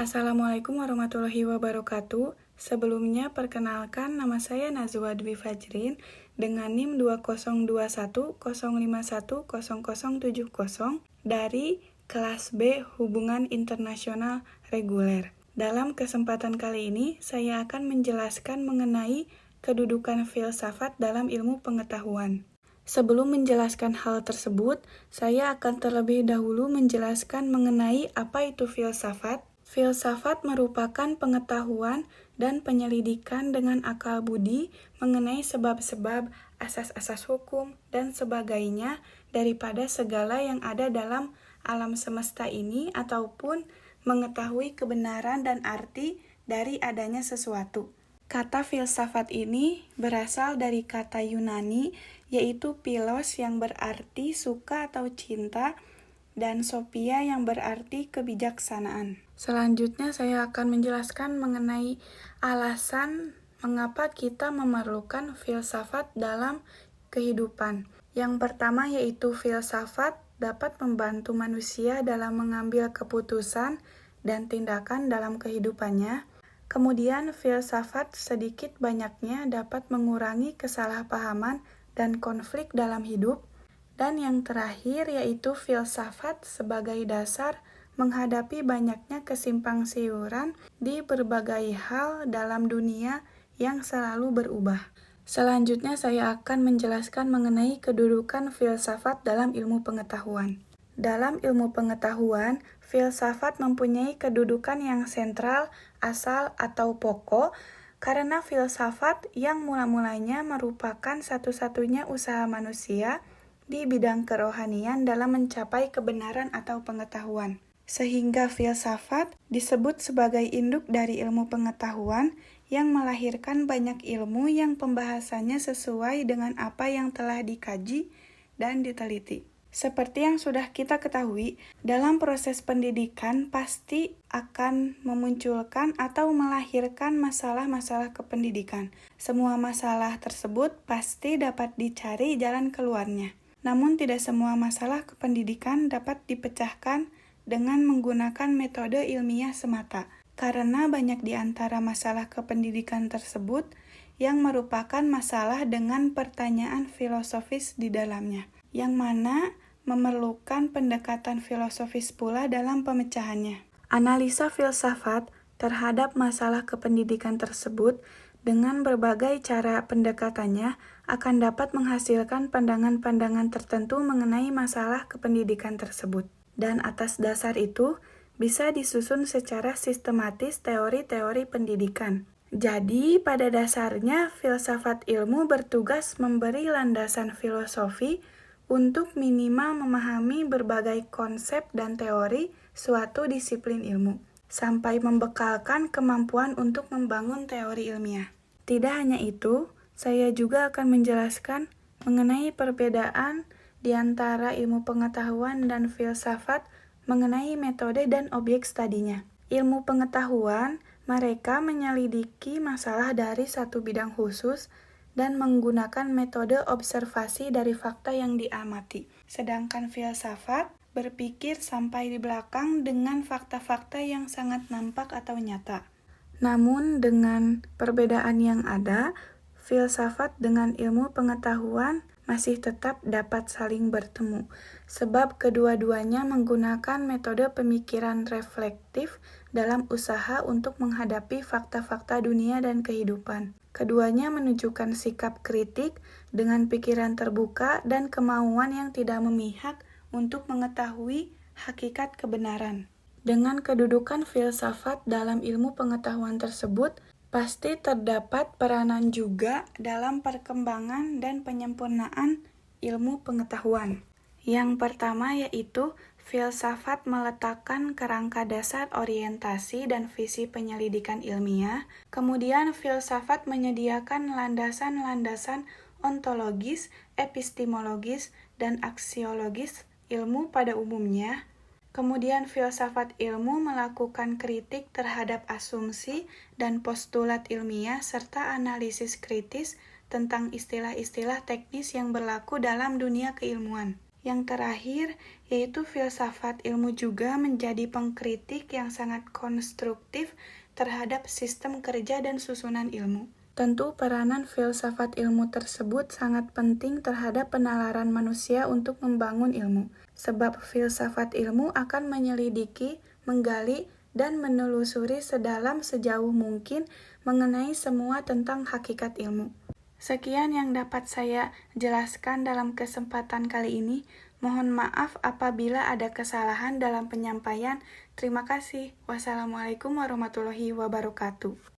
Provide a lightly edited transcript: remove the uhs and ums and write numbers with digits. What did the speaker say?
Assalamualaikum warahmatullahi wabarakatuh. Sebelumnya perkenalkan nama saya Nazwa Dwi Fajrin dengan NIM 202105100070 dari kelas B Hubungan Internasional Reguler. Dalam kesempatan kali ini saya akan menjelaskan mengenai kedudukan filsafat dalam ilmu pengetahuan. Sebelum menjelaskan hal tersebut, saya akan terlebih dahulu menjelaskan mengenai apa itu filsafat. Filsafat merupakan pengetahuan dan penyelidikan dengan akal budi mengenai sebab-sebab, asas-asas hukum, dan sebagainya daripada segala yang ada dalam alam semesta ini ataupun mengetahui kebenaran dan arti dari adanya sesuatu. Kata filsafat ini berasal dari kata Yunani, yaitu philos yang berarti suka atau cinta, dan sophia yang berarti kebijaksanaan. Selanjutnya saya akan menjelaskan mengenai alasan mengapa kita memerlukan filsafat dalam kehidupan. Yang pertama yaitu filsafat dapat membantu manusia dalam mengambil keputusan dan tindakan dalam kehidupannya. Kemudian filsafat sedikit banyaknya dapat mengurangi kesalahpahaman dan konflik dalam hidup. Dan yang terakhir yaitu filsafat sebagai dasar menghadapi banyaknya kesimpang siuran di berbagai hal dalam dunia yang selalu berubah. Selanjutnya saya akan menjelaskan mengenai kedudukan filsafat dalam ilmu pengetahuan. Dalam ilmu pengetahuan, filsafat mempunyai kedudukan yang sentral, asal atau pokok, karena filsafat yang mula-mulanya merupakan satu-satunya usaha manusia di bidang kerohanian dalam mencapai kebenaran atau pengetahuan. Sehingga filsafat disebut sebagai induk dari ilmu pengetahuan yang melahirkan banyak ilmu yang pembahasannya sesuai dengan apa yang telah dikaji dan diteliti. Seperti yang sudah kita ketahui, dalam proses pendidikan pasti akan memunculkan atau melahirkan masalah-masalah kependidikan. Semua masalah tersebut pasti dapat dicari jalan keluarnya. Namun tidak semua masalah kependidikan dapat dipecahkan dengan menggunakan metode ilmiah semata, karena banyak di antara masalah kependidikan tersebut yang merupakan masalah dengan pertanyaan filosofis di dalamnya, yang mana memerlukan pendekatan filosofis pula dalam pemecahannya. Analisa filsafat terhadap masalah kependidikan tersebut dengan berbagai cara pendekatannya akan dapat menghasilkan pandangan-pandangan tertentu mengenai masalah kependidikan tersebut. Dan atas dasar itu, bisa disusun secara sistematis teori-teori pendidikan. Jadi, pada dasarnya, filsafat ilmu bertugas memberi landasan filosofi untuk minimal memahami berbagai konsep dan teori suatu disiplin ilmu, sampai membekalkan kemampuan untuk membangun teori ilmiah. Tidak hanya itu, saya juga akan menjelaskan mengenai perbedaan di antara ilmu pengetahuan dan filsafat mengenai metode dan objek studinya. Ilmu pengetahuan, mereka menyelidiki masalah dari satu bidang khusus dan menggunakan metode observasi dari fakta yang diamati. Sedangkan filsafat berpikir sampai di belakang dengan fakta-fakta yang sangat nampak atau nyata. Namun dengan perbedaan yang ada, filsafat dengan ilmu pengetahuan masih tetap dapat saling bertemu, sebab kedua-duanya menggunakan metode pemikiran reflektif dalam usaha untuk menghadapi fakta-fakta dunia dan kehidupan. Keduanya menunjukkan sikap kritik dengan pikiran terbuka dan kemauan yang tidak memihak untuk mengetahui hakikat kebenaran. Dengan kedudukan filsafat dalam ilmu pengetahuan tersebut, pasti terdapat peranan juga dalam perkembangan dan penyempurnaan ilmu pengetahuan. Yang pertama yaitu filsafat meletakkan kerangka dasar orientasi dan visi penyelidikan ilmiah. Kemudian filsafat menyediakan landasan-landasan ontologis, epistemologis, dan aksiologis ilmu pada umumnya. Kemudian filsafat ilmu melakukan kritik terhadap asumsi dan postulat ilmiah serta analisis kritis tentang istilah-istilah teknis yang berlaku dalam dunia keilmuan. Yang terakhir yaitu filsafat ilmu juga menjadi pengkritik yang sangat konstruktif terhadap sistem kerja dan susunan ilmu. Tentu peranan filsafat ilmu tersebut sangat penting terhadap penalaran manusia untuk membangun ilmu, sebab filsafat ilmu akan menyelidiki, menggali, dan menelusuri sedalam sejauh mungkin mengenai semua tentang hakikat ilmu. Sekian yang dapat saya jelaskan dalam kesempatan kali ini. Mohon maaf apabila ada kesalahan dalam penyampaian. Terima kasih. Wassalamualaikum warahmatullahi wabarakatuh.